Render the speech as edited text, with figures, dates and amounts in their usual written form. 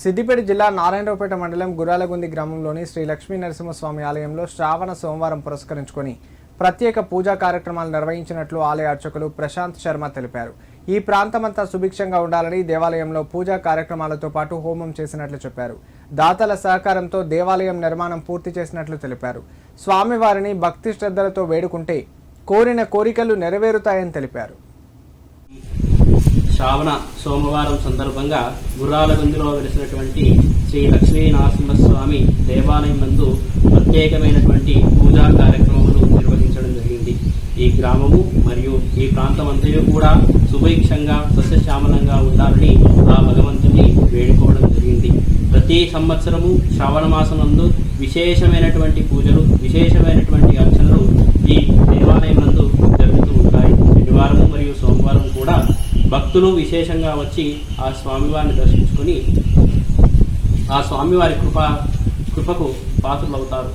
సిద్దిపేట జిల్లా నారాయణరావుపేట మండలం గురాలగుంది గ్రామంలోని శ్రీ లక్ష్మీ నరసింహస్వామి ఆలయంలో శ్రావణ సోమవారం పురస్కరించుకొని ప్రత్యేక పూజా కార్యక్రమాలు నిర్వహించినట్లు ఆలయ అర్చకులు ప్రశాంత్ శర్మ తెలిపారు. ఈ ప్రాంతమంతా సుభిక్షంగా ఉండాలని దేవాలయంలో పూజా కార్యక్రమాలతో పాటు హోమం చేసినట్లు చెప్పారు. దాతల సహకారంతో దేవాలయం నిర్మాణం పూర్తి చేసినట్లు తెలిపారు. స్వామివారిని భక్తి శ్రద్ధలతో వేడుకుంటే కోరిన కోరికలు నెరవేరుతాయని తెలిపారు. శ్రావణ సోమవారం సందర్భంగా గుర్రాలగుందిలో వెలిసినటువంటి శ్రీ లక్ష్మీ నరసింహస్వామి దేవాలయం నందు ప్రత్యేకమైనటువంటి పూజా కార్యక్రమాలు నిర్వహించడం జరిగింది. ఈ గ్రామము మరియు ఈ ప్రాంతం అంతా కూడా సుభిక్షంగా సస్యశ్యామలంగా ఉండాలని ఆ భగవంతుని వేడుకోవడం జరిగింది. ప్రతి సంవత్సరము శ్రావణ మాసం నందు విశేషమైనటువంటి పూజలు, విశేషమైనటువంటి అర్చనలు ఈ దేవాలయం నందు జరుగుతూ ఉంటాయి. శనివారము మరియు సోమవారం కూడా భక్తులు విశేషంగా వచ్చి ఆ స్వామివారిని దర్శించుకొని ఆ స్వామివారి కృపకు పాత్రులవుతారు.